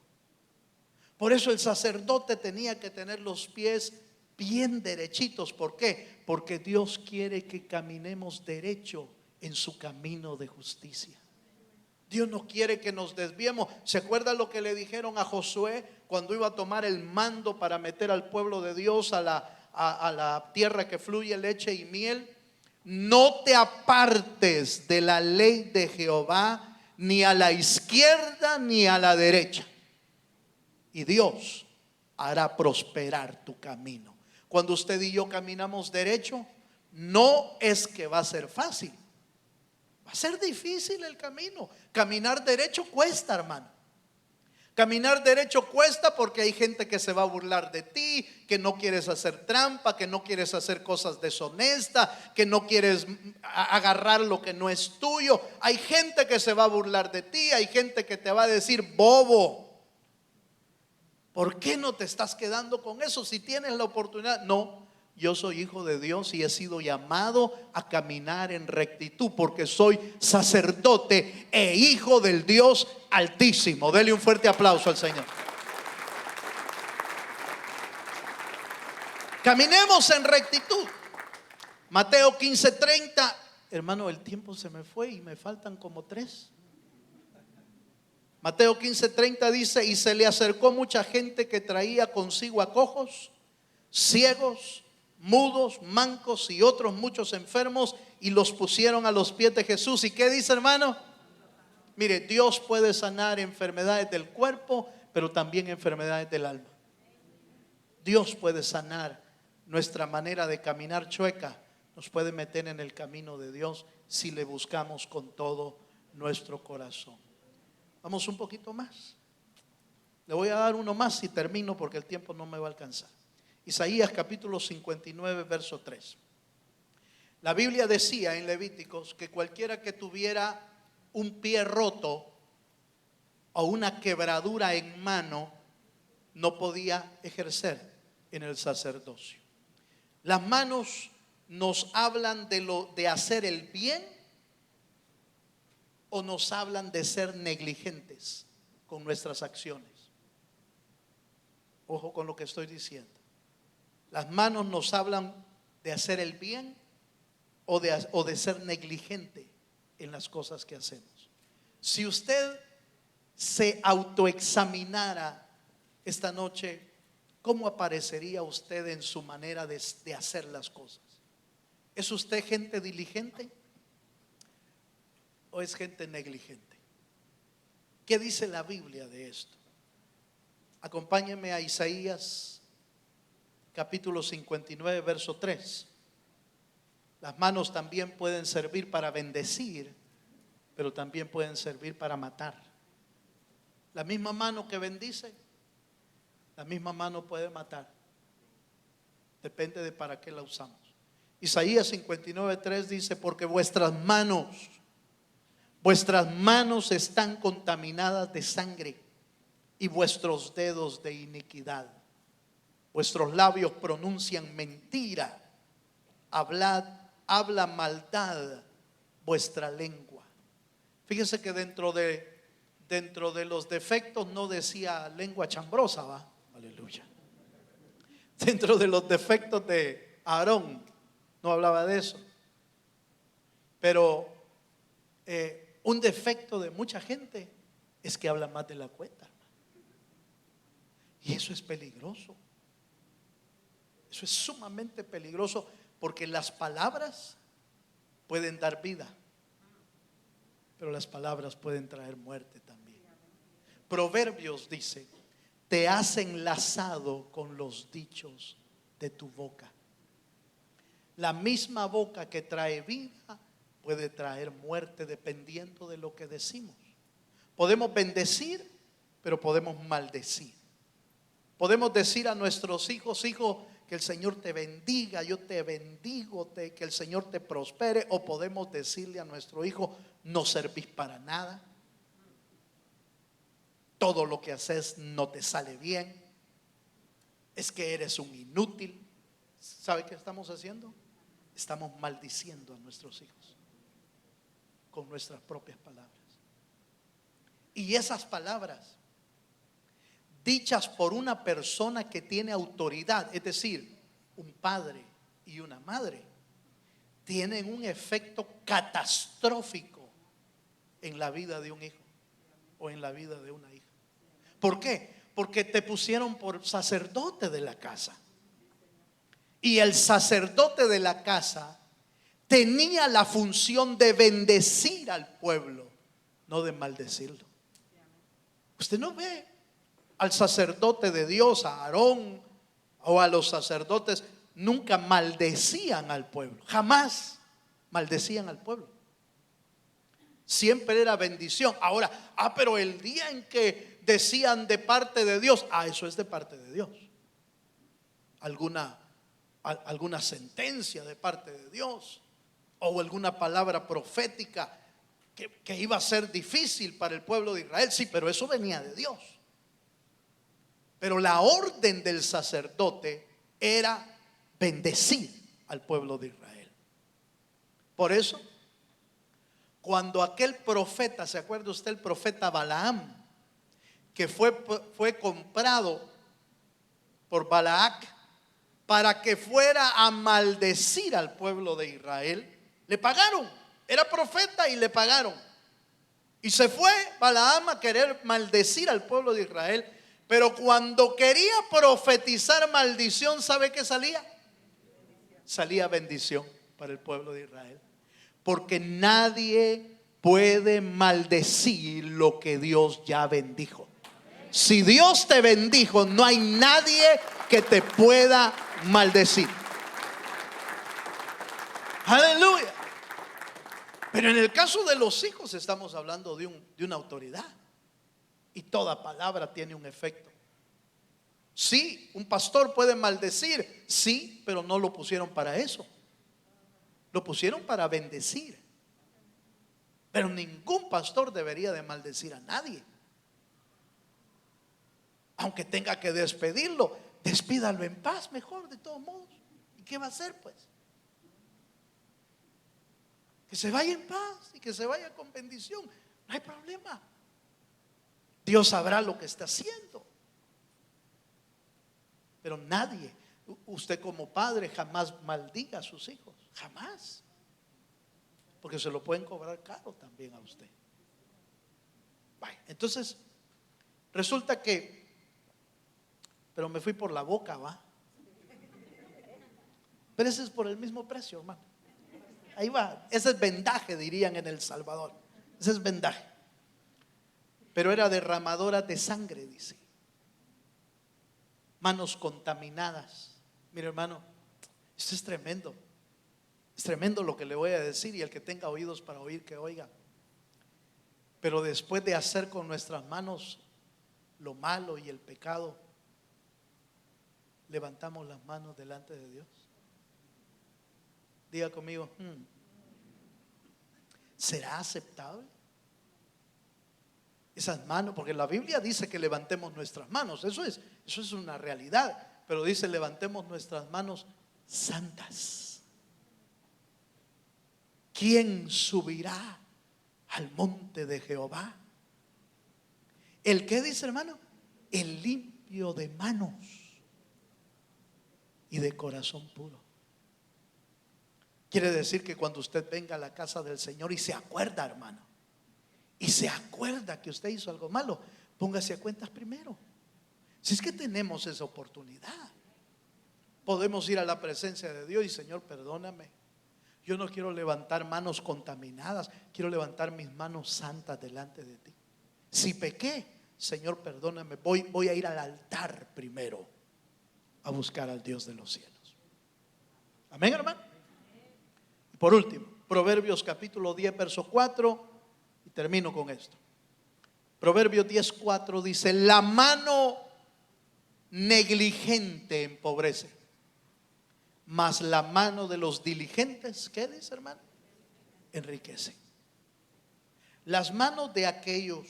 Por eso el sacerdote tenía que tener los pies bien derechitos. ¿Por qué? Porque Dios quiere que caminemos derecho en su camino de justicia. Dios no quiere que nos desviemos. ¿Se acuerda lo que le dijeron a Josué cuando iba a tomar el mando para meter al pueblo de Dios a la tierra que fluye leche y miel? No te apartes de la ley de Jehová, ni a la izquierda ni a la derecha, y Dios hará prosperar tu camino. Cuando usted y yo caminamos derecho, no es que va a ser fácil. Va a ser difícil el camino. Caminar derecho cuesta, hermano. Caminar derecho cuesta porque hay gente que se va a burlar de ti, que no quieres hacer trampa, que no quieres hacer cosas deshonestas, que no quieres agarrar lo que no es tuyo. Hay gente que se va a burlar de ti, hay gente que te va a decir bobo. ¿Por qué no te estás quedando con eso si tienes la oportunidad? No. Yo soy hijo de Dios y he sido llamado a caminar en rectitud porque soy sacerdote e hijo del Dios Altísimo. Dele un fuerte aplauso al Señor. Caminemos en rectitud. Mateo 15:30. Hermano, el tiempo se me fue y me faltan como 3. Mateo 15:30 dice: y se le acercó mucha gente que traía consigo a cojos, ciegos, mudos, mancos y otros muchos enfermos, y los pusieron a los pies de Jesús. ¿Y qué dice, hermano? Mire, Dios puede sanar enfermedades del cuerpo, pero también enfermedades del alma. Dios puede sanar nuestra manera de caminar chueca, nos puede meter en el camino de Dios si le buscamos con todo nuestro corazón. Vamos un poquito más. Le voy a dar uno más y termino porque el tiempo no me va a alcanzar. Isaías capítulo 59 verso 3. La Biblia decía en Levíticos que cualquiera que tuviera un pie roto o una quebradura en mano no podía ejercer en el sacerdocio. Las manos nos hablan de hacer el bien o nos hablan de ser negligentes con nuestras acciones. Ojo con lo que estoy diciendo. Las manos nos hablan de hacer el bien o de ser negligente en las cosas que hacemos. Si usted se autoexaminara esta noche, ¿cómo aparecería usted en su manera de hacer las cosas? ¿Es usted gente diligente o es gente negligente? ¿Qué dice la Biblia de esto? Acompáñenme a Isaías capítulo 59 verso 3. Las manos también pueden servir para bendecir, pero también pueden servir para matar. La misma mano que bendice, la misma mano puede matar. Depende de para qué la usamos. Isaías 59:3 dice: porque vuestras manos están contaminadas de sangre y vuestros dedos de iniquidad. Vuestros labios pronuncian mentira, habla maldad vuestra lengua. Fíjese que dentro de los defectos no decía lengua chambrosa, ¿va? Aleluya. Dentro de los defectos de Aarón no hablaba de eso. Pero un defecto de mucha gente es que habla más de la cuenta, hermano. Y eso es peligroso. Eso es sumamente peligroso porque las palabras pueden dar vida, pero las palabras pueden traer muerte también. Proverbios dice: te has enlazado con los dichos de tu boca. La misma boca que trae vida puede traer muerte dependiendo de lo que decimos. Podemos bendecir, pero podemos maldecir. Podemos decir a nuestros hijos: hijo, que el Señor te bendiga, yo te bendigo, que el Señor te prospere. O podemos decirle a nuestro hijo: no servís para nada, todo lo que haces no te sale bien, es que eres un inútil. ¿Sabe qué estamos haciendo? Estamos maldiciendo a nuestros hijos con nuestras propias palabras. Y esas palabras dichas por una persona que tiene autoridad, es decir, un padre y una madre, tienen un efecto catastrófico en la vida de un hijo o en la vida de una hija. ¿Por qué? Porque te pusieron por sacerdote de la casa. Y el sacerdote de la casa tenía la función de bendecir al pueblo, no de maldecirlo. Usted no ve al sacerdote de Dios, a Aarón, o a los sacerdotes, nunca maldecían al pueblo, jamás maldecían al pueblo. Siempre era bendición. Ahora, pero el día en que decían de parte de Dios, eso es de parte de Dios. Alguna sentencia de parte de Dios, o alguna palabra profética que iba a ser difícil para el pueblo de Israel. Sí, pero eso venía de Dios. Pero la orden del sacerdote era bendecir al pueblo de Israel. Por eso, cuando aquel profeta, ¿se acuerda usted el profeta Balaam? Que fue comprado por Balac para que fuera a maldecir al pueblo de Israel. Le pagaron, era profeta y le pagaron. Y se fue Balaam a querer maldecir al pueblo de Israel. Pero cuando quería profetizar maldición, ¿sabe qué salía? Salía bendición para el pueblo de Israel. Porque nadie puede maldecir lo que Dios ya bendijo. Si Dios te bendijo, no hay nadie que te pueda maldecir. Aleluya. Pero en el caso de los hijos estamos hablando de una autoridad. Y toda palabra tiene un efecto. Sí, un pastor puede maldecir, sí, pero no lo pusieron para eso. Lo pusieron para bendecir. Pero ningún pastor debería de maldecir a nadie. Aunque tenga que despedirlo, despídalo en paz mejor, de todos modos. ¿Y qué va a hacer pues? Que se vaya en paz y que se vaya con bendición. No hay problema. Dios sabrá lo que está haciendo. Pero nadie, usted como padre, jamás maldiga a sus hijos. Jamás. Porque se lo pueden cobrar caro también a usted. Entonces, resulta que, pero me fui por la boca, ¿va? Pero ese es por el mismo precio, hermano. Ahí va, ese es vendaje, dirían en El Salvador. Ese es vendaje. Pero era derramadora de sangre, dice. Manos contaminadas. Mire, hermano, esto es tremendo. Es tremendo lo que le voy a decir, y el que tenga oídos para oír, que oiga. Pero después de hacer con nuestras manos lo malo y el pecado, levantamos las manos delante de Dios. Diga conmigo, ¿será aceptable? Esas manos, porque la Biblia dice que levantemos nuestras manos, eso es una realidad, pero dice levantemos nuestras manos santas. ¿Quién subirá al monte de Jehová? ¿El qué dice, hermano? El limpio de manos y de corazón puro. Quiere decir que cuando usted venga a la casa del Señor y se acuerda, hermano, y se acuerda que usted hizo algo malo, póngase a cuentas primero. Si es que tenemos esa oportunidad, podemos ir a la presencia de Dios y Señor, perdóname. Yo no quiero levantar manos contaminadas, quiero levantar mis manos santas delante de ti. Si pequé, Señor, perdóname, voy a ir al altar primero a buscar al Dios de los cielos. Amén, hermano. Y por último, Proverbios capítulo 10, verso 4, y termino con esto. Proverbios 10, 4 dice: la mano negligente empobrece, mas la mano de los diligentes, ¿qué dice, hermano? Enriquece. Las manos de aquellos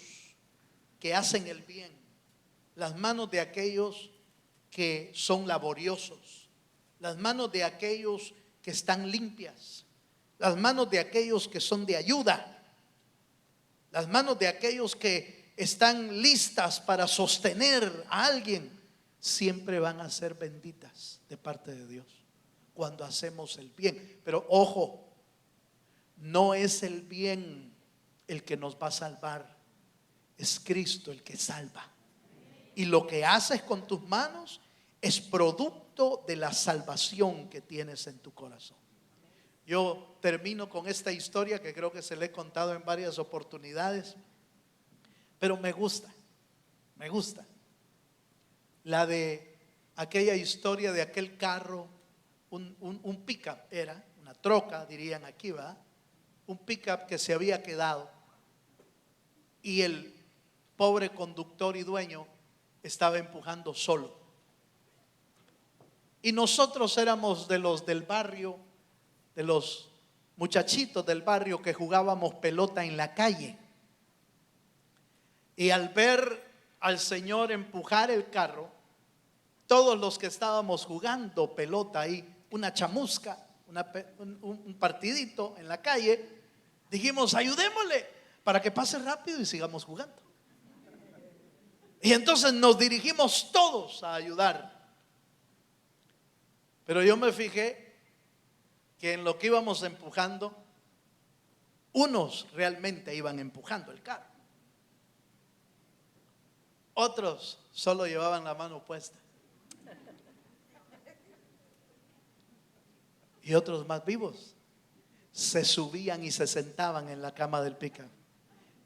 que hacen el bien, las manos de aquellos que son laboriosos, las manos de aquellos que están limpias, las manos de aquellos que son de ayuda, las manos de aquellos que están listas para sostener a alguien, siempre van a ser benditas de parte de Dios cuando hacemos el bien. Pero ojo, no es el bien el que nos va a salvar, es Cristo el que salva. Y lo que haces con tus manos es producto de la salvación que tienes en tu corazón. Yo termino con esta historia que creo que se le he contado en varias oportunidades, pero me gusta la de aquella historia de aquel carro, un pickup, era una troca, dirían aquí, ¿va? Un pickup que se había quedado y el pobre conductor y dueño estaba empujando solo. Y nosotros éramos de los del barrio, de los muchachitos del barrio que jugábamos pelota en la calle. Y al ver al Señor empujar el carro, todos los que estábamos jugando pelota ahí, una chamusca, un partidito en la calle, dijimos: ayudémosle para que pase rápido y sigamos jugando. Y entonces nos dirigimos todos a ayudar. Pero yo me fijé que en lo que íbamos empujando, unos realmente iban empujando el carro, otros solo llevaban la mano puesta, y otros más vivos se subían y se sentaban en la cama del pickup.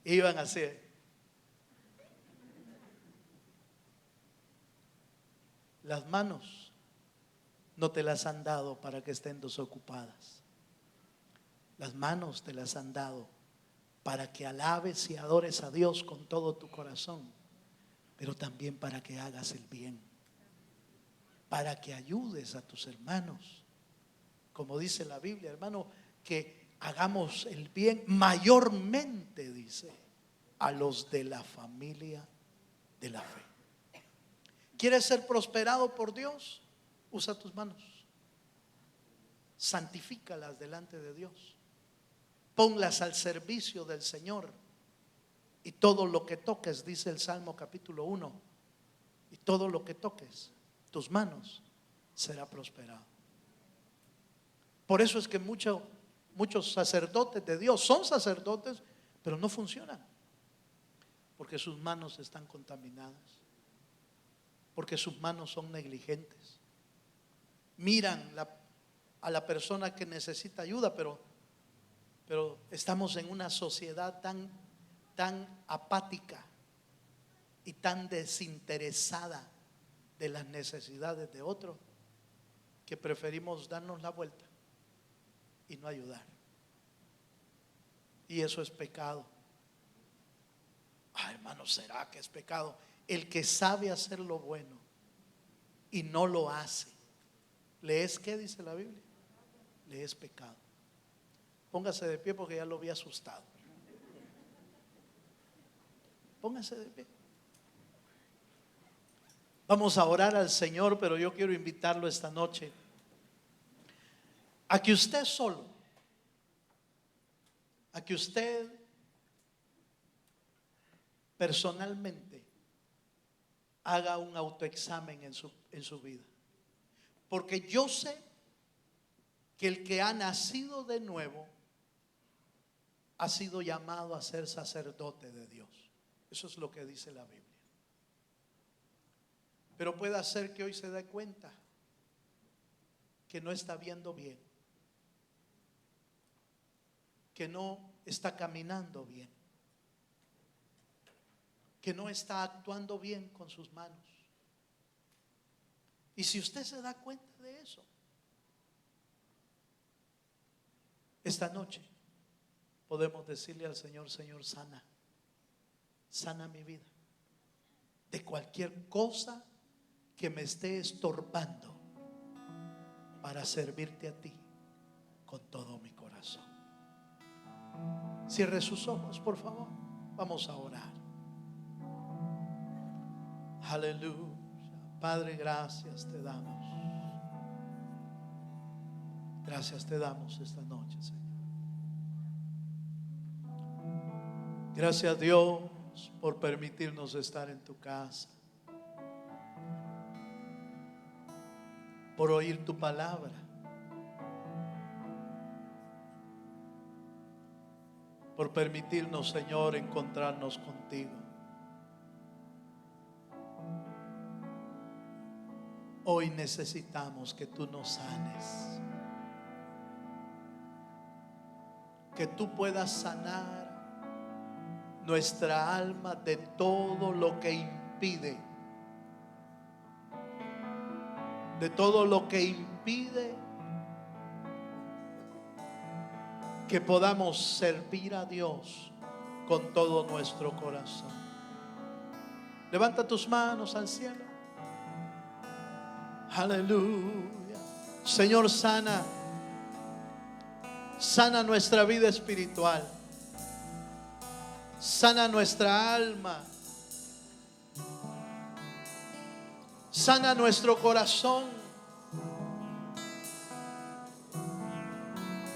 Iban así. Las manos no te las han dado para que estén desocupadas. Las manos te las han dado para que alabes y adores a Dios con todo tu corazón, pero también para que hagas el bien, para que ayudes a tus hermanos. Como dice la Biblia, hermano, que hagamos el bien mayormente, dice, a los de la familia de la fe. ¿Quieres ser prosperado por Dios? Usa tus manos, santifícalas delante de Dios, ponlas al servicio del Señor, y todo lo que toques, dice el Salmo capítulo 1, y todo lo que toques, tus manos, será prosperado. Por eso es que muchos sacerdotes de Dios son sacerdotes, pero no funcionan, porque sus manos están contaminadas, porque sus manos son negligentes. Miran a la persona que necesita ayuda, pero estamos en una sociedad tan apática y tan desinteresada de las necesidades de otro, que preferimos darnos la vuelta y no ayudar. Y eso es pecado. Hermano, ¿será que es pecado? El que sabe hacer lo bueno y no lo hace, ¿le es qué dice la Biblia? Le es pecado. Póngase de pie porque ya lo vi asustado. Póngase de pie. Vamos a orar al Señor, pero yo quiero invitarlo esta noche a que usted solo, a que usted personalmente haga un autoexamen en su vida. Porque yo sé que el que ha nacido de nuevo ha sido llamado a ser sacerdote de Dios. Eso es lo que dice la Biblia. Pero puede ser que hoy se dé cuenta que no está viendo bien, que no está caminando bien, que no está actuando bien con sus manos. Y si usted se da cuenta de eso, esta noche podemos decirle al Señor: Señor, sana mi vida de cualquier cosa que me esté estorbando para servirte a ti con todo mi corazón. Cierre sus ojos, por favor. Vamos a orar. Aleluya. Padre, gracias te damos. Gracias te damos esta noche, Señor. Gracias, Dios, por permitirnos estar en tu casa, por oír tu palabra. Por permitirnos, Señor, encontrarnos contigo. Hoy necesitamos que tú nos sanes, que tú puedas sanar nuestra alma de todo lo que impide, que podamos servir a Dios con todo nuestro corazón. Levanta tus manos al cielo. Aleluya. Señor, sana nuestra vida espiritual, sana nuestra alma, sana nuestro corazón,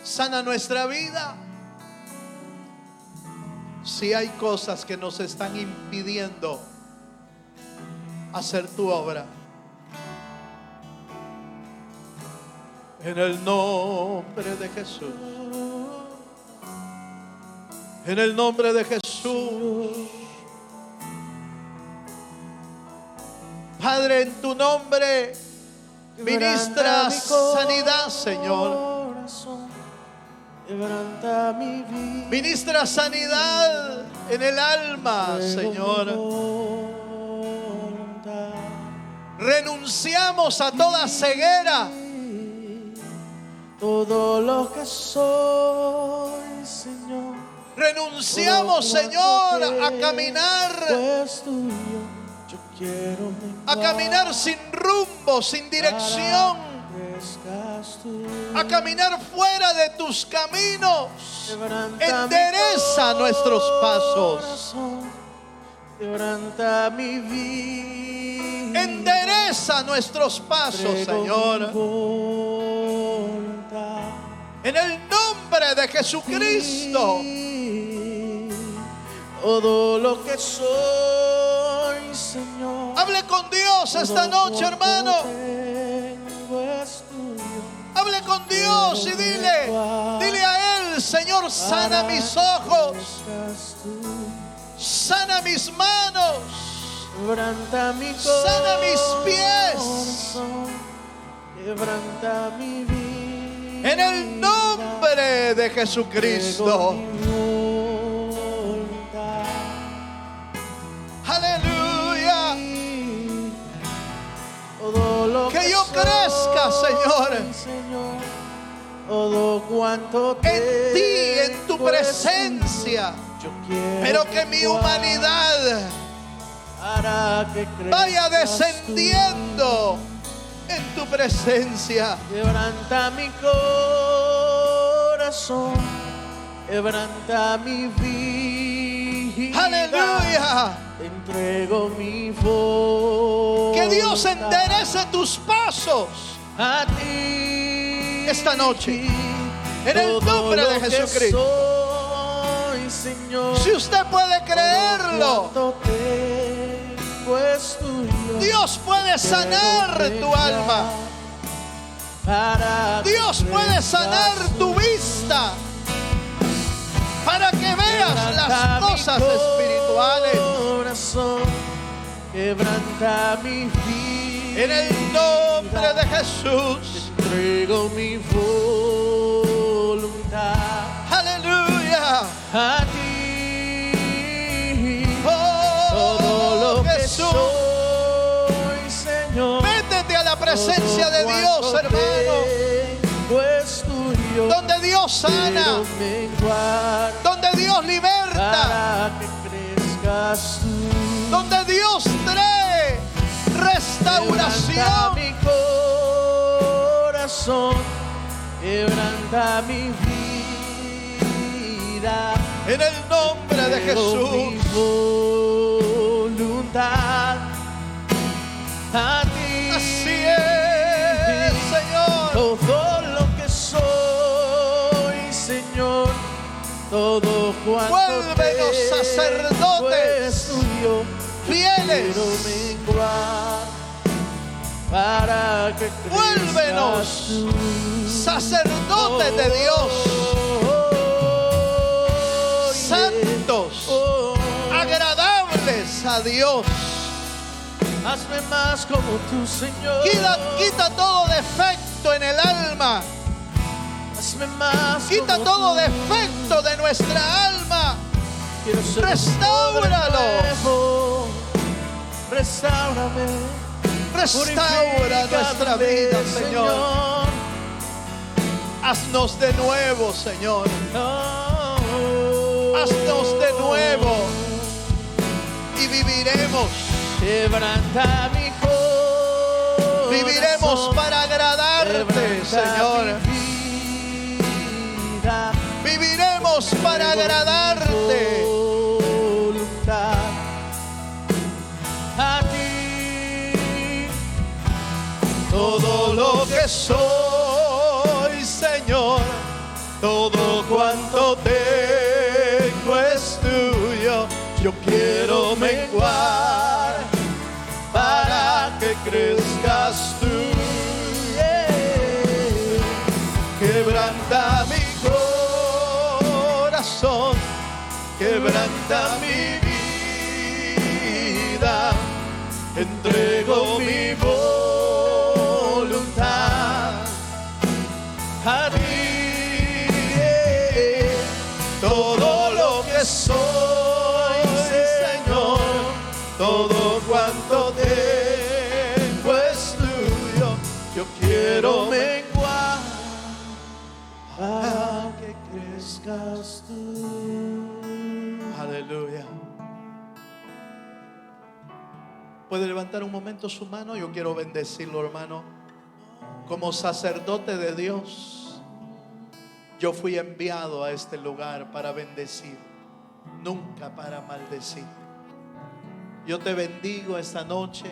sana nuestra vida. Si hay cosas que nos están impidiendo hacer tu obra, en el nombre de Jesús, en el nombre de Jesús, Padre, en tu nombre ministra sanidad, Señor. Ministra sanidad en el alma, Señor. Renunciamos a toda ceguera. Todo lo que soy, Señor. Renunciamos, Señor, a caminar, yo quiero a caminar sin rumbo, sin dirección, a caminar fuera de tus caminos. Endereza nuestros pasos. Quebranta mi vida. Endereza nuestros pasos, Señor. En el nombre de Jesucristo. Todo lo que soy, Señor. Hable con Dios esta noche, hermano. Hable con Dios y dile a Él: Señor, sana mis ojos, sana mis manos, sana mis pies. Quebranta mi vida. En el nombre de Jesucristo. Aleluya. Que yo crezca, Señor, todo cuanto en ti, en tu presencia. Pero que mi humanidad vaya descendiendo en tu presencia. Quebranta mi corazón, quebranta mi vida. Aleluya. Te entrego mi voluntad. Que Dios enderece tus pasos a ti esta noche, en el nombre de Jesucristo. Soy, Señor, si usted puede creerlo, Dios puede sanar tu alma. Dios puede sanar tu vista, para que veas las cosas espirituales. Quebranta mi vida. En el nombre de Jesús. Entrego mi voluntad. Aleluya. A ti. Oh, todo lo que Jesús. Soy, Señor. Métete a la presencia de Dios, hermano. Es tuyo, donde Dios sana, donde Dios liberta, para que crezcas tú. Donde Dios trae restauración. Mi corazón, quebranta mi vida. En el nombre de Jesús. Mi voluntad a ti. Así es, Señor. Todo lo que soy, Señor, todo cuanto vuelve Vuélvenos sacerdotes pues tuyo fieles. quiero menguar para que crezcas Vuélvenos tú. sacerdotes de Dios, santos, agradables a Dios. Hazme más como tú, Señor. Quita todo defecto en el alma. Hazme más Quita como todo tú. defecto de nuestra alma. Quiero ser Restáuralo. nuevo. Restáurame. Restaura nuestra vida, Señor. Haznos de nuevo, Señor. Haznos de nuevo y viviremos. Quebranta mi corazón. Viviremos para agradarte, Quebranta Señor. mi vida. Viviremos para agradarte. Voluntad a ti. Todo lo que soy, Señor, todo cuanto tengo es tuyo. Yo quiero menguar para que crezcas tú. Quebranta mi corazón, quebranta mi vida, entrego mi voluntad a ti. Todo lo que soy, Señor, todo cuanto tengo es tuyo. Yo quiero menguar para que crezcas tú. Aleluya. ¿Puede levantar un momento su mano? Yo quiero bendecirlo, hermano. Como sacerdote de Dios, yo fui enviado a este lugar para bendecir, nunca para maldecir. Yo te bendigo esta noche.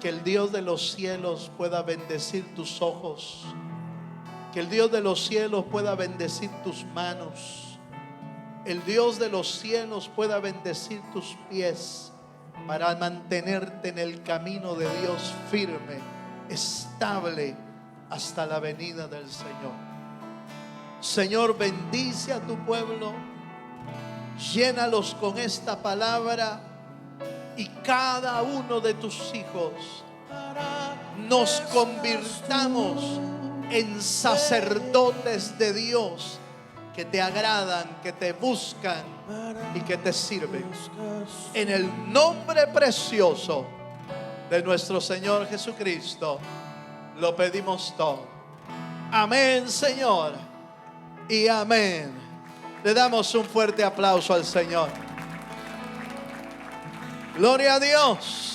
Que el Dios de los cielos pueda bendecir tus ojos. Que el Dios de los cielos pueda bendecir tus manos. El Dios de los cielos pueda bendecir tus pies para mantenerte en el camino de Dios firme, estable hasta la venida del Señor. Señor, bendice a tu pueblo, llénalos con esta palabra y cada uno de tus hijos nos convirtamos en sacerdotes de Dios que te agradan, que te buscan y que te sirven. En el nombre precioso de nuestro Señor Jesucristo lo pedimos todo. Amén, Señor, y amén. Le damos un fuerte aplauso al Señor. Gloria a Dios.